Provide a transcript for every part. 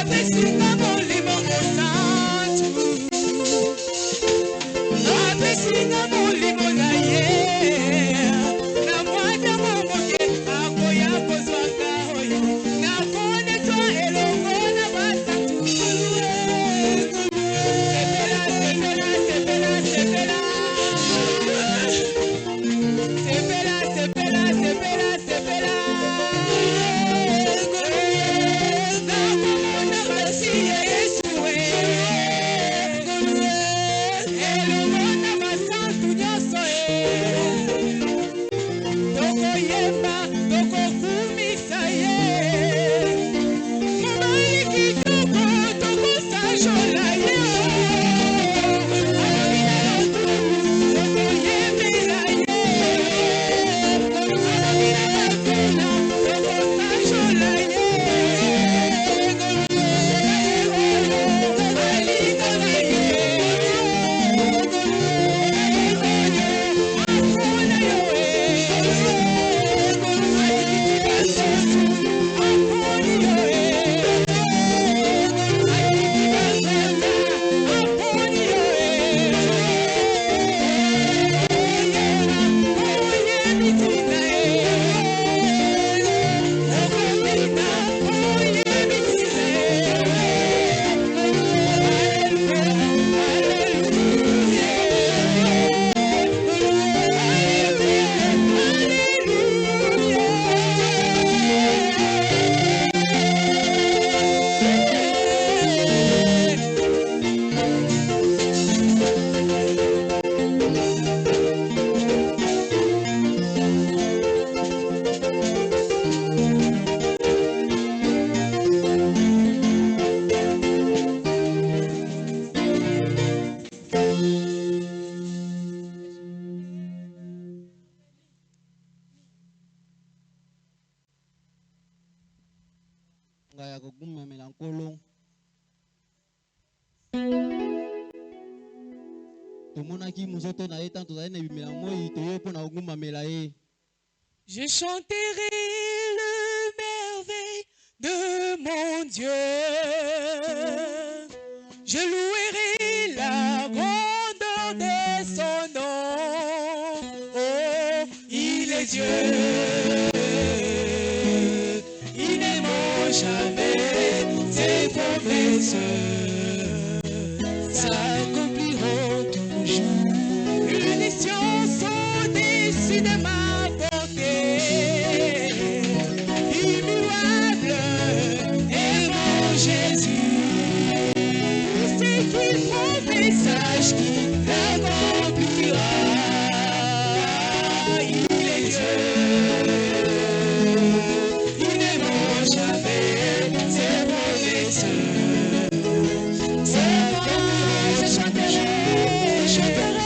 Abesinga molimo mosa Je chanterai le merveille de mon Dieu. Je louerai la grandeur de son nom. Oh, il est Dieu. Il ne ment jamais ses promesses. S'accompliront toujours. Les sciences sont au-dessus de ma portée. Immuable est mon Jésus. C'est qu'il prend message qui l'accomplira. Il est Dieu. Il ne ment jamais ses promesses. C'est moi, je chanterai, je chanterai.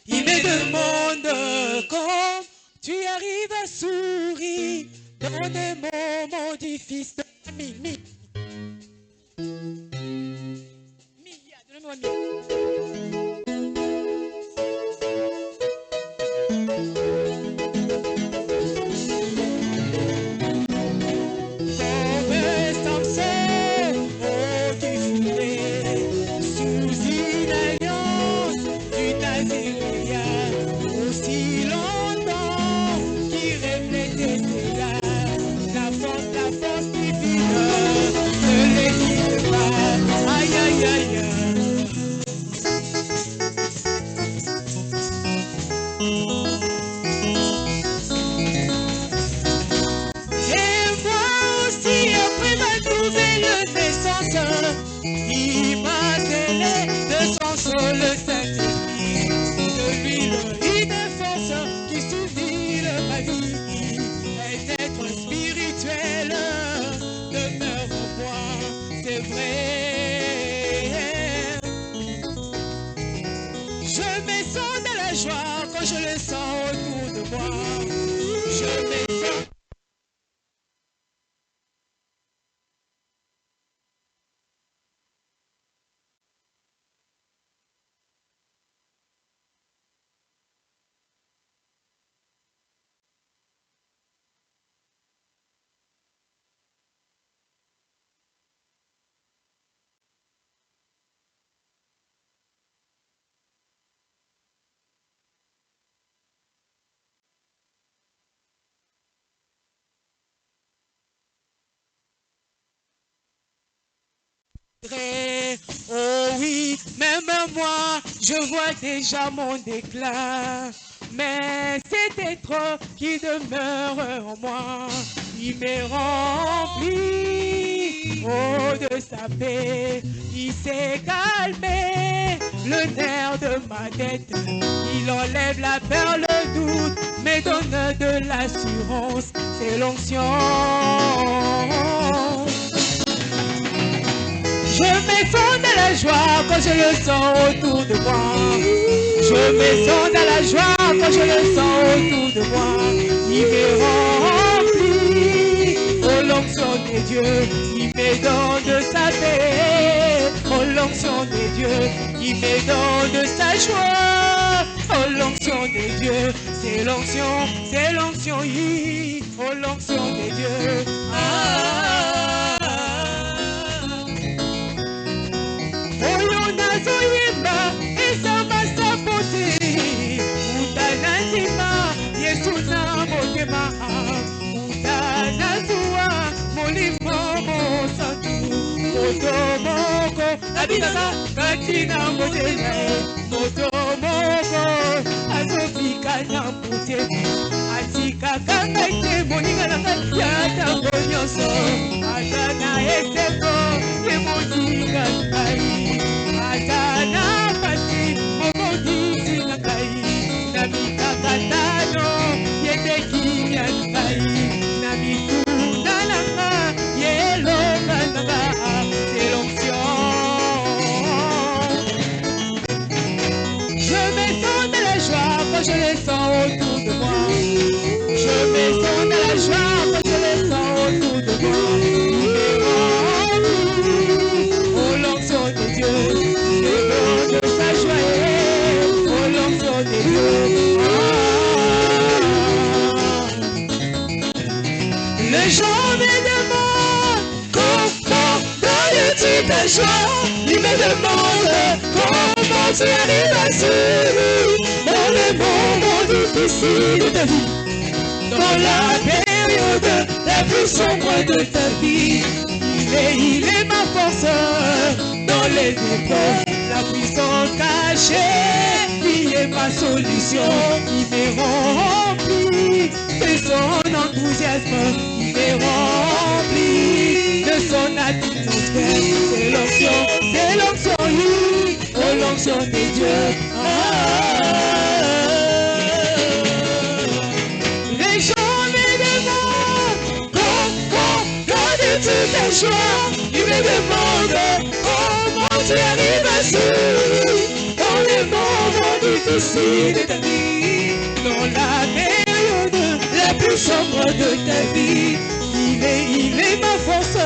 Il me demande quand tu arrives à sourire dans des moments difficiles. Mi. Donne-moi mi. moi, je vois déjà mon déclin. Mais c'est être qui demeure en moi. Il m'est rempli, oh, de sa paix. Il sait calmer le nerf de ma tête. Il enlève la peur, le doute, mais donne de l'assurance. C'est l'onction. Je me sens dans la joie quand je le sens autour de moi. Je me sens dans la joie quand je le sens autour de moi. Il me remplit, oh l'onction des dieux. Il me donne de sa paix, oh l'onction des dieux. Il me donne de sa joie, oh l'onction des dieux. C'est l'onction, oui, oh l'onction des dieux. Abinaka katina motema moto moko azofika na motema atika kanga ite moninga na yata nyonso ata na eseko ye moninga ngai ata na pasi mokondisi na ngai na mikakatano yete kimia ngai na mituna nanga yelonga nanga c'est l'onction. Je les sens autour de moi. Je me sens dans la joie quand je les sens autour de moi. Oh l'onction de Dieu, le don de sa joie. Oh l'onction de Dieu. Les gens me demandent comment donnes-tu ta joie. Ils me demandent comment tu arrives à suivre dans les moments difficiles de ta vie, dans la période la plus sombre de ta vie. Il est ma force dans les épreuves, la puissance cachée. Il est ma solution, il m'est rempli de son enthousiasme, il m'est rempli de son atmosphère. C'est l'onction, oui, oh l'onction des dieux. Les gens me demandent comment donnes-tu ta joie. Ils me demandent comment tu arrives à suivre dans les moments difficiles de ta vie, dans la période la plus sombre de ta vie. Il est ma force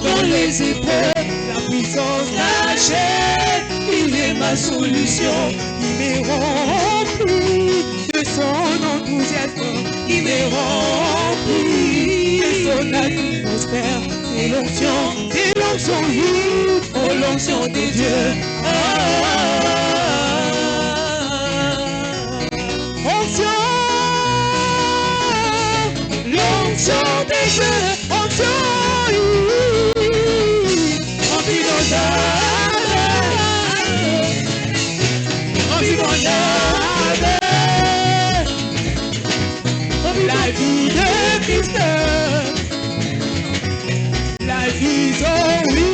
dans les épreuves, la puissance cachée. Il est ma solution, il m'est rempli de son enthousiasme, il m'est rempli de son atmosphère. C'est l'onction, oui, oh l'onction des dieux. Onction, l'onction des dieux, onction, oui, rempli la vie de Christ, la vie, oh oui,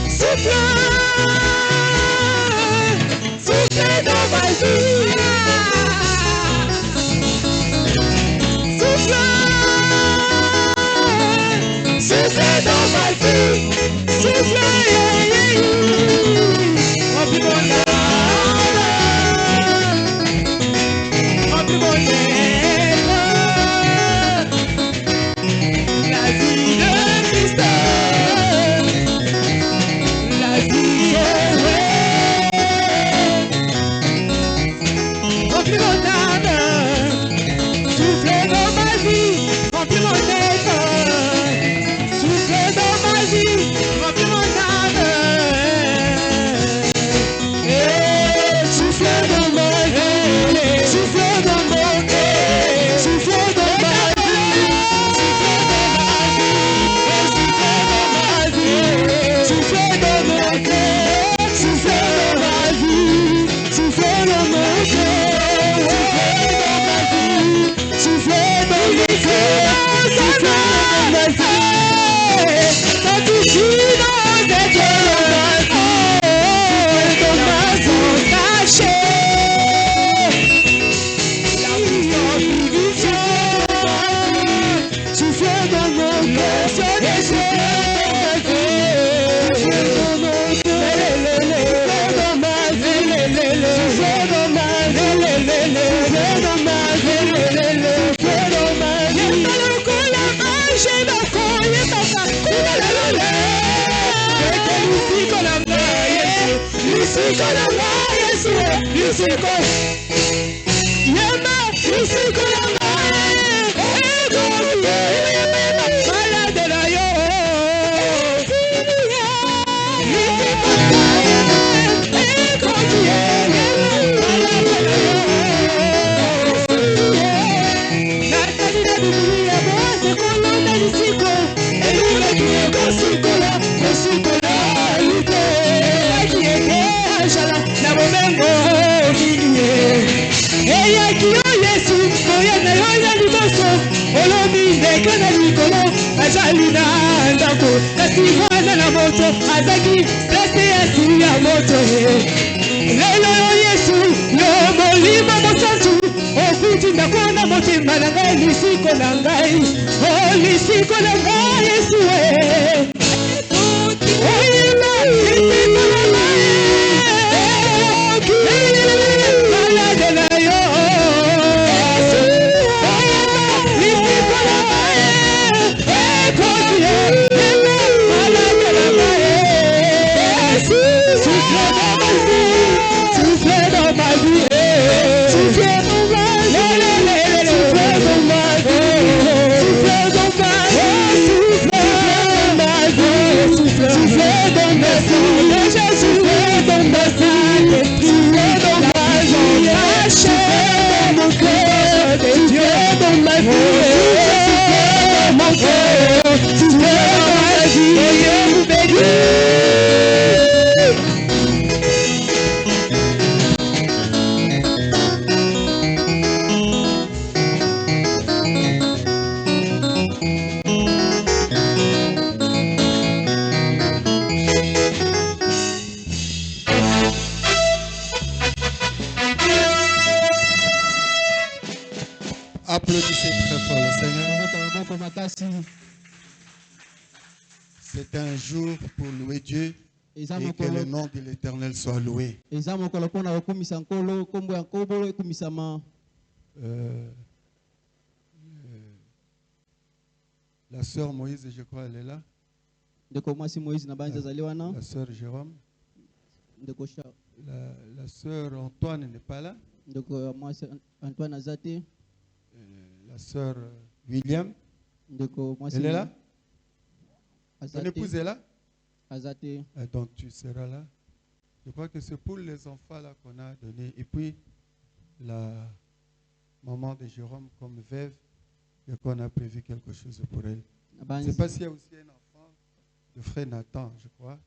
souffle dans ma vie, souffle dans ma vie, souffle, remplis mon âme. Souffle dans ma vie, Applaudissez très fort le Seigneur. C'est un jour pour louer Dieu et que le nom de l'Éternel soit loué. La sœur Moïse, je crois, elle est là. La sœur Jérôme. La sœur Antoine n'est pas là. La sœur William. Elle est là. Ton épouse est là. Donc tu seras là. Je crois que c'est pour les enfants là qu'on a donné. Et puis la maman de Jérôme comme veuve et qu'on a prévu quelque chose pour elle. Je ne sais pas s'il y a aussi un enfant de frère Nathan, je crois.